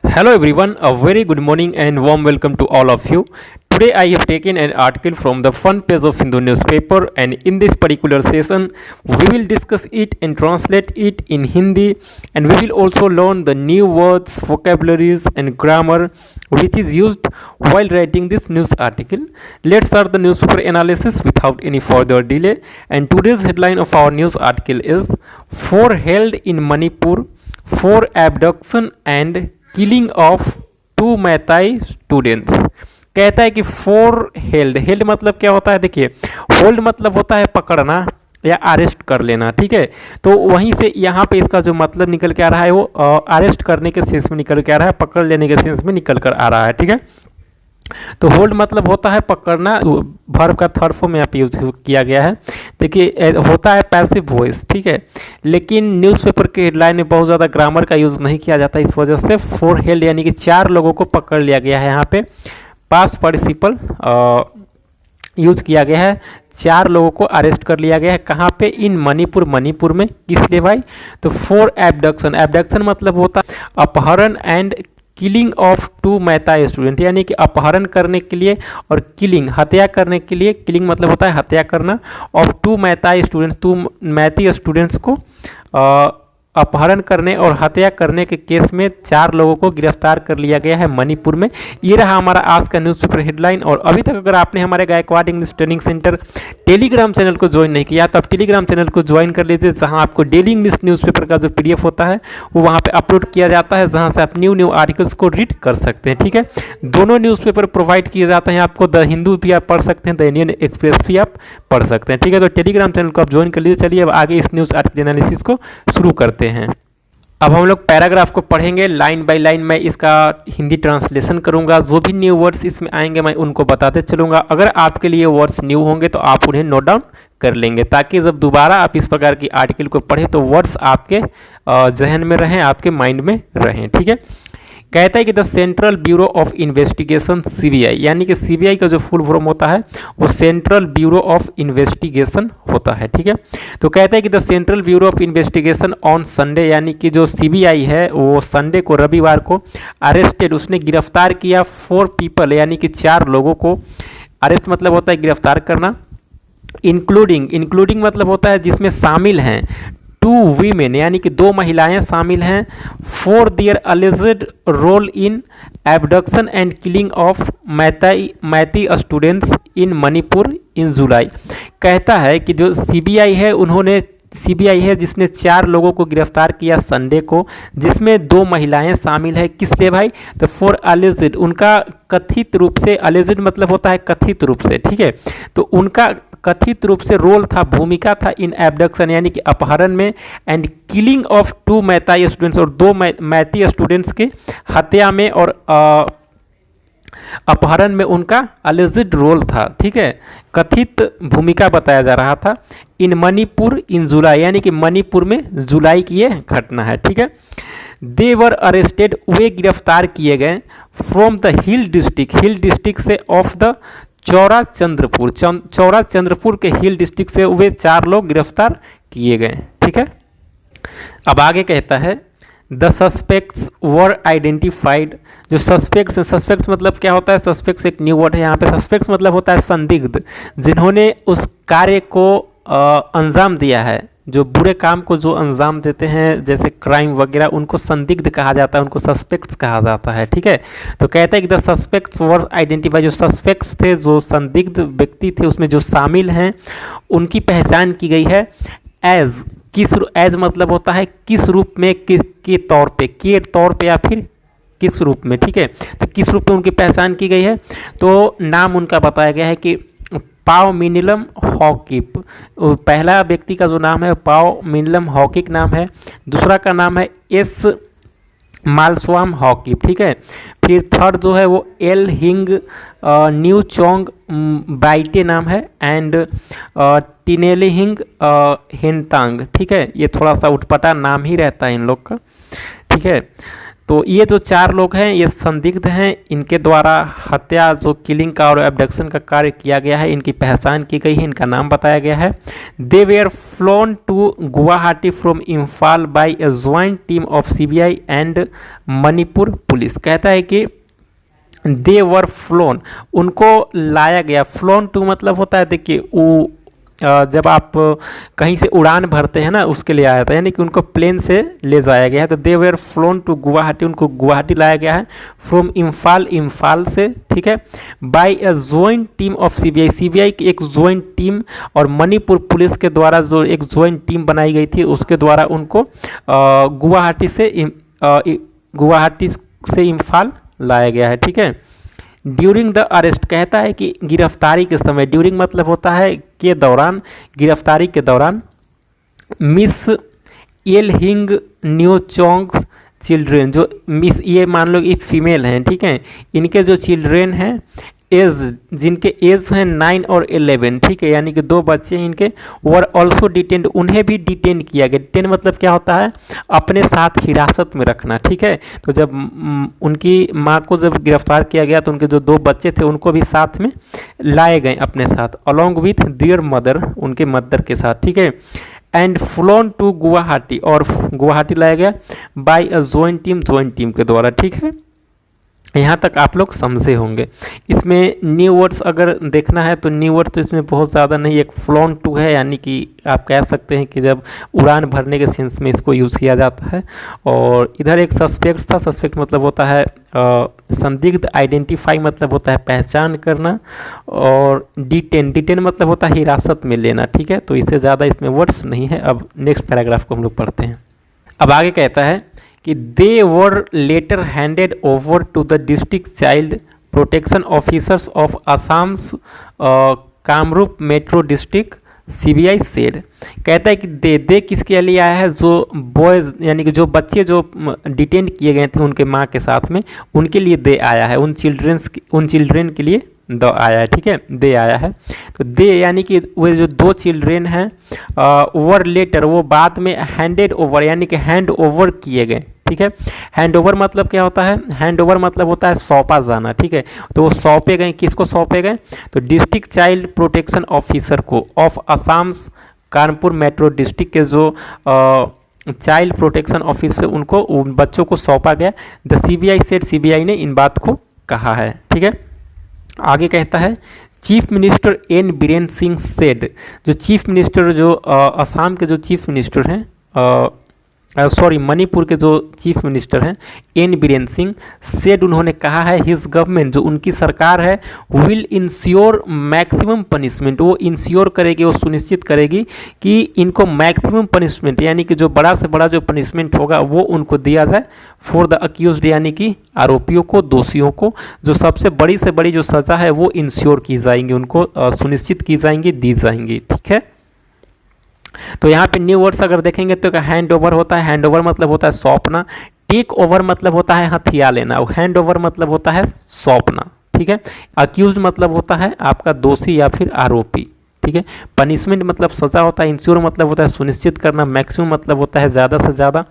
Hello everyone, a very good morning and warm welcome to all of you. Today I have taken an article from the front page of Hindu newspaper, and in this particular session we will discuss it and translate it in Hindi, and we will also learn the new words, vocabularies and grammar which is used while writing this news article. Let's start the newspaper analysis without any further delay, and today's headline of our news article is "4 held in Manipur for abduction and killing of 2 Meitei students". कहता है कि 4 held मतलब क्या होता है, देखिए hold मतलब होता है पकड़ना या अरेस्ट कर लेना, ठीक है। तो वहीं से यहाँ पे इसका जो मतलब निकल के आ रहा है वो अरेस्ट करने के सेंस में निकल के आ रहा है, पकड़ लेने के सेंस में निकल कर आ रहा है, ठीक है। तो होल्ड मतलब होता है पकड़ना, वर्ब का थर्ड फॉर्म यहाँ पे यूज किया गया है। देखिए होता है पैसिव वॉइस, ठीक है, लेकिन न्यूज़पेपर के हेडलाइन में बहुत ज़्यादा ग्रामर का यूज़ नहीं किया जाता, इस वजह से 4 हेल्ड यानी कि 4 लोगों को पकड़ लिया गया है। यहाँ पे पास्ट पार्टिसिपल यूज किया गया है, 4 लोगों को अरेस्ट कर लिया गया है। कहाँ पे? इन मणिपुर, मणिपुर में। किस लिए भाई? तो 4 एबडक्शन मतलब होता है अपहरण and killing of 2 Maitei student, यानी कि अपहरण करने के लिए और किलिंग हत्या करने के लिए। किलिंग मतलब होता है हत्या करना, of 2 Meitei students, 2 Maiti students को अपहरण करने और हत्या करने के केस में 4 लोगों को गिरफ्तार कर लिया गया है मणिपुर में। ये रहा हमारा आज का न्यूज़पेपर हेडलाइन। और अभी तक अगर आपने हमारे Gaikwad English training centre Telegram channel को ज्वाइन नहीं किया तो आप टेलीग्राम चैनल को ज्वाइन कर लीजिए, जहां आपको डेली इंग्लिश न्यूज़पेपर का जो PDF होता है वो वहां पे अपलोड किया जाता है, जहां से आप न्यू आर्टिकल्स को रीड कर सकते हैं, ठीक है। दोनों न्यूज़पेपर प्रोवाइड किए जाते हैं आपको, द हिंदू भी आप पढ़ सकते हैं, द इंडियन एक्सप्रेस भी आप पढ़ सकते हैं, ठीक है। तो टेलीग्राम चैनल को आप ज्वाइन कर लीजिए। चलिए अब आगे इस न्यूज़ आर्टिकल एनालिसिस को शुरू करते हैं। अब हम लोग पैराग्राफ को पढ़ेंगे लाइन बाय लाइन। मैं इसका हिंदी ट्रांसलेशन करूंगा, जो भी न्यू वर्ड्स इसमें आएंगे मैं उनको बताते चलूंगा। अगर आपके लिए वर्ड्स न्यू होंगे तो आप उन्हें नोट डाउन कर लेंगे, ताकि जब दोबारा आप इस प्रकार की आर्टिकल को पढ़ें तो वर्ड्स आपके जहन में रहें, आपके माइंड में रहें, ठीक है। कहता है कि the central bureau of investigation CBI, यानी कि CBI का जो फुल फॉर्म होता है वो सेंट्रल ब्यूरो ऑफ इन्वेस्टिगेशन होता है, ठीक है। तो कहता है कि the central bureau of investigation on Sunday, यानी कि जो CBI है वो संडे को, रविवार को अरेस्टेड, उसने गिरफ्तार किया 4 पीपल, यानी कि 4 लोगों को। अरेस्ट मतलब होता है गिरफ्तार करना। इंक्लूडिंग मतलब होता है जिसमें शामिल हैं 2 वीमेन, यानी कि 2 महिलाएं शामिल हैं, for their alleged role in abduction and killing of Meitei students in Manipur in July. कहता है कि जो CBI है जिसने 4 लोगों को गिरफ्तार किया संडे को, जिसमें 2 महिलाएं शामिल है। किस लिए भाई? तो फॉर अलेज्ड, उनका कथित रूप से, अलेज्ड मतलब होता है कथित रूप से, ठीक है। तो उनका कथित रूप से रोल था, भूमिका था इन एबडक्शन यानी कि अपहरण में, and killing of 2 Meitei students, और 2 मैती स्टूडेंट्स के हत्या में और अपहरण में उनका अलेज्ड रोल था, ठीक है। कथित भूमिका बताया जा रहा था। इन मणिपुर इन जुलाई, यानी कि मणिपुर में जुलाई की ये घटना है, ठीक है। दे वर अरेस्टेड, वे गिरफ्तार किए गए, फ्रॉम द हिल डिस्ट्रिक्ट से, ऑफ द चौरा चंद्रपुर के हिल डिस्ट्रिक्ट से वे 4 लोग गिरफ्तार किए गए, ठीक है। अब आगे कहता है द सस्पेक्ट्स वर आइडेंटिफाइड। जो सस्पेक्ट्स मतलब क्या होता है? सस्पेक्ट्स एक न्यू वर्ड है यहाँ पे। सस्पेक्ट्स मतलब होता है संदिग्ध, जिन्होंने उस कार्य को अंजाम दिया है, जो बुरे काम को जो अंजाम देते हैं जैसे क्राइम वगैरह, उनको संदिग्ध कहा जाता है, उनको सस्पेक्ट्स कहा जाता है, ठीक है। तो कहता है कि द सस्पेक्ट्स वर आइडेंटिफाई, जो सस्पेक्ट्स थे, जो संदिग्ध व्यक्ति थे उसमें जो शामिल हैं, उनकी पहचान की गई है एज मतलब होता है किस रूप में, के तौर पे या फिर किस रूप में, ठीक है। तो किस रूप में उनकी पहचान की गई है, तो नाम उनका बताया गया है कि पाव मिनिलम हॉकिप। पहला व्यक्ति का जो नाम है पाव मिनिलम हॉकिक नाम है, दूसरा का नाम है एस मालस्वाम हॉकिप, ठीक है। फिर थर्ड जो है वो एल हिंग न्यू चोंग बाइटे नाम है, एंड टिनेली हिंग हेनतांग, ठीक है। ये थोड़ा सा उटपटा नाम ही रहता है इन लोग का, ठीक है। तो ये जो 4 लोग हैं ये संदिग्ध हैं, इनके द्वारा हत्या जो किलिंग का और एब्डक्शन का कार्य किया गया है, इनकी पहचान की गई है, इनका नाम बताया गया है। They were flown to Guwahati from Imphal by a joint team of CBI and Manipur police. कहता है कि दे वर फ्लोन, उनको लाया गया। फ्लोन टू मतलब होता है, देखिए वो जब आप कहीं से उड़ान भरते हैं ना, उसके लिए आया था, यानी कि उनको प्लेन से ले जाया गया है। तो दे वेयर फ्लोन टू गुवाहाटी, उनको गुवाहाटी लाया गया है फ्रॉम इम्फाल, इम्फाल से, ठीक है। By a joint team of CBI, CBI की एक जॉइंट टीम और मणिपुर पुलिस के द्वारा जो एक जॉइंट टीम बनाई गई थी, उसके द्वारा उनको गुवाहाटी से इम्फाल लाया गया है, ठीक है। ड्यूरिंग द अरेस्ट, कहता है कि गिरफ्तारी के समय, ड्यूरिंग मतलब होता है के दौरान, गिरफ्तारी के दौरान, मिस एल हिंग न्यू चोंग्स चिल्ड्रेन, जो मिस, ये मान लो ये फीमेल हैं, ठीक है, इनके जो चिल्ड्रेन हैं एज, जिनके एज हैं 9 और 11, ठीक है, यानी कि 2 बच्चे हैं इनके, वर ऑल्सो डिटेन्ड, उन्हें भी डिटेन किया गया। डिटेन मतलब क्या होता है, अपने साथ हिरासत में रखना, ठीक है। तो जब उनकी माँ को जब गिरफ्तार किया गया तो उनके जो 2 बच्चे थे उनको भी साथ में लाए गए अपने साथ, अलॉन्ग विथ दियर मदर, उनके मदर के साथ, ठीक है। एंड फ्लोन टू गुवाहाटी, और गुवाहाटी लाया गया बाय अ जॉइंट टीम के द्वारा, ठीक है। यहाँ तक आप लोग समझे होंगे। इसमें न्यू वर्ड्स अगर देखना है तो न्यू वर्ड्स तो इसमें बहुत ज़्यादा नहीं, एक फ्लोन टू है, यानी कि आप कह सकते हैं कि जब उड़ान भरने के सेंस में इसको यूज़ किया जाता है। और इधर एक सस्पेक्ट था, सस्पेक्ट मतलब होता है संदिग्ध, आइडेंटिफाई मतलब होता है पहचान करना, और डिटेन मतलब होता है हिरासत में लेना, ठीक है। तो इससे ज़्यादा इसमें वर्ड्स नहीं है। अब नेक्स्ट पैराग्राफ को हम लोग पढ़ते हैं। अब आगे कहता है कि they were later handed over to the district child protection officers of Assam's Kamrup metro district, CBI said. कहता है कि दे किसके लिए आया है, जो बॉयज़ यानी कि जो बच्चे जो डिटेन किए गए थे उनके माँ के साथ में, उनके लिए दे आया है, उन चिल्ड्रेन के लिए द आया है, ठीक है, दे आया है। तो दे यानी कि वो जो 2 चिल्ड्रेन हैं वर लेटर, वो बाद में हैंडेड ओवर यानी कि हैंड ओवर किए गए, ठीक है। हैंड ओवर मतलब क्या होता है, हैंड ओवर मतलब होता है सौंपा जाना, ठीक है। तो वो सौंपे गए, किसको सौंपे गए, तो डिस्ट्रिक्ट चाइल्ड प्रोटेक्शन ऑफिसर को of Assam's Kanpur metro district के जो चाइल्ड प्रोटेक्शन ऑफिसर, उनको उन बच्चों को सौंपा गया। द सीबीआई सेड, सीबीआई ने इन बात को कहा है, ठीक है। आगे कहता है chief minister N Biren Singh said, जो चीफ मिनिस्टर जो असम के जो चीफ मिनिस्टर हैं, मणिपुर के जो चीफ मिनिस्टर हैं एन बीरेन सिंह सेड, उन्होंने कहा है हिज गवर्नमेंट, जो उनकी सरकार है, विल इंश्योर मैक्सिमम पनिशमेंट, वो इंश्योर करेगी, वो सुनिश्चित करेगी कि इनको मैक्सिमम पनिशमेंट यानी कि जो बड़ा से बड़ा जो पनिशमेंट होगा वो उनको दिया जाए, फॉर द अक्यूज्ड यानी कि आरोपियों को, दोषियों को, जो सबसे बड़ी से बड़ी जो सज़ा है वो इंश्योर की जाएंगी, उनको सुनिश्चित की जाएंगी, दी जाएंगी, ठीक है। तो यहाँ पे न्यू वर्ड्स अगर देखेंगे तो हैंड ओवर होता है, हैंड ओवर मतलब होता है सौंपना, टेक ओवर मतलब होता है हथिया लेना, और हैंड ओवर मतलब होता है सौंपना, ठीक है। अक्यूज्ड मतलब होता है आपका दोषी या फिर आरोपी, ठीक है। पनिशमेंट मतलब सज़ा होता है, इंश्योर मतलब होता है सुनिश्चित करना, मैक्सिमम मतलब होता है ज़्यादा से ज़्यादा,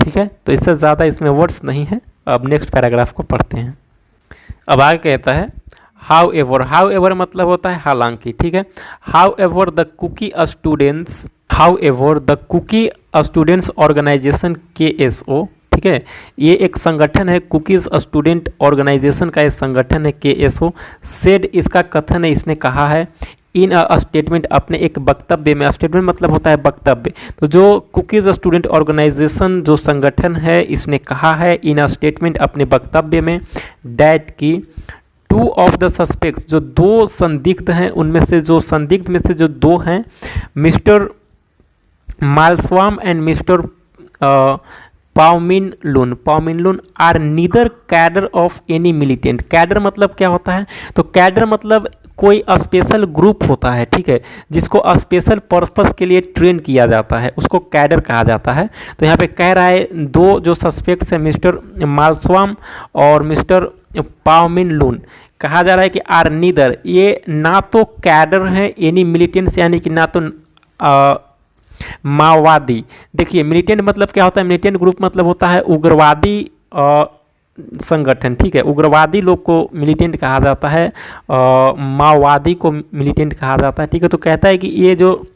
ठीक है। तो इससे ज़्यादा इसमें वर्ड्स नहीं है। अब नेक्स्ट पैराग्राफ को पढ़ते हैं। अब आगे कहता है हाउ एवर मतलब होता है हालांकि, ठीक है। However the Kuki students organisation KSO, ठीक है, ये एक संगठन है, कुकीज़ स्टूडेंट ऑर्गेनाइजेशन का एक संगठन है KSO सेड, इसका कथन है, इसने कहा है इन अ स्टेटमेंट, अपने एक वक्तव्य में, स्टेटमेंट मतलब होता है वक्तव्य, तो जो कुकीज़ स्टूडेंट ऑर्गेनाइजेशन जो संगठन है, इसने कहा है इन अ स्टेटमेंट, अपने वक्तव्य में, डैट की 2 ऑफ द सस्पेक्ट्स, जो 2 संदिग्ध हैं, उनमें से जो संदिग्ध में से जो 2 हैं, mister Malsawma and mister Paominlun are neither cadre of any militant. Cadre मतलब क्या होता है, तो कैडर मतलब कोई स्पेशल ग्रुप होता है, ठीक है, जिसको स्पेशल पर्पस के लिए ट्रेन किया जाता है, उसको कैडर कहा जाता है। तो यहाँ पे कह रहा है 2 जो सस्पेक्ट्स हैं, मिस्टर मालस्वाम और मिस्टर पाओमिनलुन, कहा जा रहा है कि आर नीदर, ये ना तो कैडर हैं एनी मिलिटेंट्स यानी कि ना तो माओवादी। देखिए मिलिटेंट मतलब क्या होता है, मिलिटेंट ग्रुप मतलब होता है उग्रवादी संगठन, ठीक है। उग्रवादी लोग को मिलिटेंट कहा जाता है, माओवादी को मिलिटेंट कहा जाता है, ठीक है। तो कहता है कि ये जो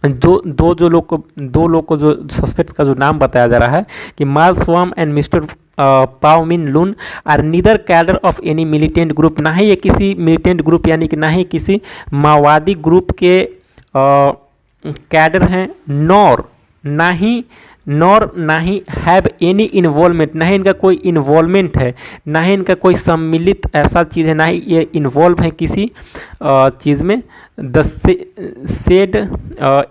दो लोग को जो सस्पेक्ट्स का जो नाम बताया जा रहा है कि मार्क स्वाम and mister Pao Min Lun are neither cadre of any militant group, ना ही ये किसी मिलिटेंट ग्रुप यानी कि ना ही किसी माओवादी ग्रुप के कैडर हैं, ना ही हैव एनी इन्वॉल्वमेंट, ना ही इनका कोई इन्वॉल्वमेंट है, ना ही इनका कोई सम्मिलित ऐसा चीज़ है, ना ही ये इन्वॉल्व है किसी चीज़ में। The said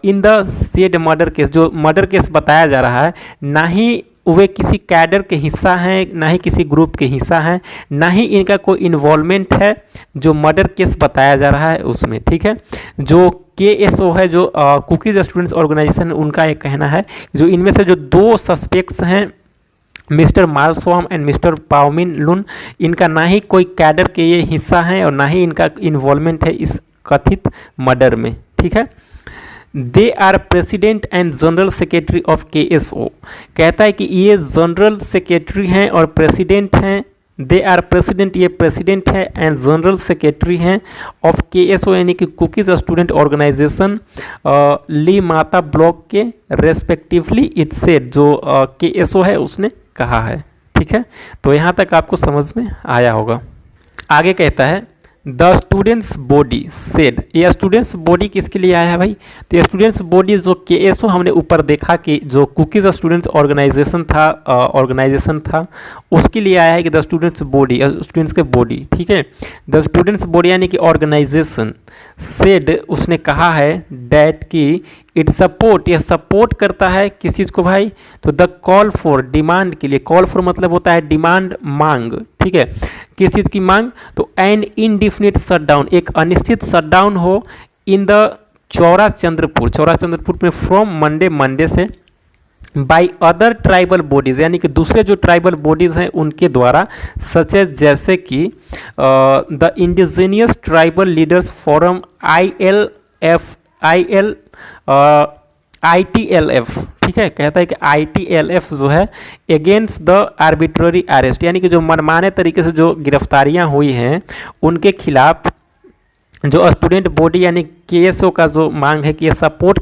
in the said murder case, जो मर्डर केस बताया जा रहा है, ना ही वे किसी कैडर के हिस्सा हैं, ना ही किसी ग्रुप के हिस्सा हैं, ना ही इनका कोई इन्वॉल्वमेंट है जो मर्डर केस बताया जा रहा है उसमें, ठीक है। जो KSO है, जो कुकीज स्टूडेंट्स ऑर्गेनाइजेशन, उनका ये कहना है जो इनमें से जो 2 सस्पेक्ट्स हैं मिस्टर मार्क स्वाम and mister Pao Min Lun, इनका ना ही कोई कैडर के ये हिस्सा हैं और ना ही इनका इन्वॉल्वमेंट है इस कथित मर्डर में, ठीक है। They are president and general secretary of KSO, कहता है कि ये जनरल सेक्रेटरी हैं और प्रेसिडेंट हैं। दे आर प्रेसिडेंट, ये प्रेसिडेंट है, एंड जनरल सेक्रेटरी हैं ऑफ KSO यानी कि कुकीज स्टूडेंट ऑर्गेनाइजेशन ली माता ब्लॉक के रेस्पेक्टिवली। इट सेड, जो KSO है उसने कहा है, ठीक है। तो यहाँ तक आपको समझ में आया होगा। आगे कहता है द स्टूडेंट्स बॉडी सेड, ये स्टूडेंट्स बॉडी किसके लिए आया है भाई? तो ये स्टूडेंट्स बॉडी जो KSO हमने ऊपर देखा कि जो कुकीज स्टूडेंट्स ऑर्गेनाइजेशन था उसके लिए आया है कि द स्टूडेंट्स बॉडी, स्टूडेंट्स के बॉडी, ठीक है। द स्टूडेंट्स बॉडी यानी कि ऑर्गेनाइजेशन सेड, उसने कहा है डैट कि इट सपोर्ट, यह सपोर्ट करता है किस चीज़ को भाई? तो द कॉल फॉर, डिमांड के लिए, कॉल फॉर मतलब होता है डिमांड, मांग, ठीक है। किस चीज़ की मांग? तो एन इनडिफिनिट शटडाउन, एक अनिश्चित शटडाउन हो इन द चौरा चंद्रपुर में फ्रॉम मंडे से, बाई अदर ट्राइबल बॉडीज़ यानी कि दूसरे जो ट्राइबल बॉडीज़ हैं उनके द्वारा, सच एज जैसे कि the indigenous tribal leaders forum ITLF, ठीक है। कहता है कि ITLF जो है अगेंस्ट द आर्बिट्ररी अरेस्ट, यानी कि जो मनमाने तरीके से जो गिरफ्तारियां हुई हैं उनके खिलाफ जो स्टूडेंट बॉडी यानी KSO का जो मांग है कि ये सपोर्ट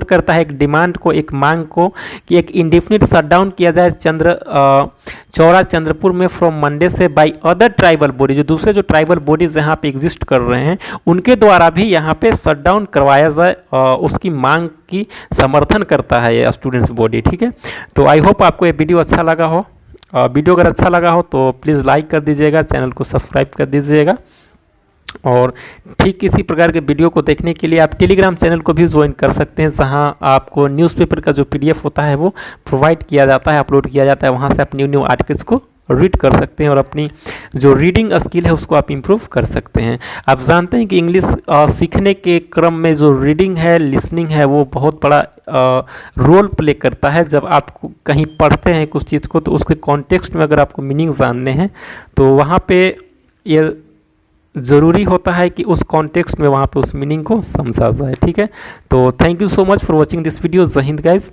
करता है एक डिमांड को, एक मांग को कि एक इंडिफिनिट शटडाउन किया जाए चौरा चंद्रपुर में फ्रॉम मंडे से, बाय अदर ट्राइबल बॉडी, जो दूसरे जो ट्राइबल बॉडीज यहाँ पे एग्जिस्ट कर रहे हैं उनके द्वारा भी यहाँ पे शटडाउन करवाया जाए, उसकी मांग की समर्थन करता है ये स्टूडेंट्स बॉडी, ठीक है। तो आई होप आपको ये वीडियो अच्छा लगा हो। वीडियो अगर अच्छा लगा हो तो प्लीज़ लाइक कर दीजिएगा, चैनल को सब्सक्राइब कर दीजिएगा, और ठीक इसी प्रकार के वीडियो को देखने के लिए आप टेलीग्राम चैनल को भी ज्वाइन कर सकते हैं, जहां आपको न्यूज़पेपर का जो PDF होता है वो प्रोवाइड किया जाता है, अपलोड किया जाता है। वहां से आप न्यू आर्टिकल्स को रीड कर सकते हैं और अपनी जो रीडिंग स्किल है उसको आप इम्प्रूव कर सकते हैं। आप जानते हैं कि इंग्लिश सीखने के क्रम में जो रीडिंग है, लिसनिंग है, वो बहुत बड़ा रोल प्ले करता है। जब आप कहीं पढ़ते हैं कुछ चीज़ को तो उसके कॉन्टेक्स्ट में अगर आपको मीनिंग जानने हैं तो वहाँ पे ये ज़रूरी होता है कि उस कॉन्टेक्स्ट में वहाँ पे उस मीनिंग को समझा जाए, ठीक है। तो thank you so much for watching this video. जय हिंद गाइज।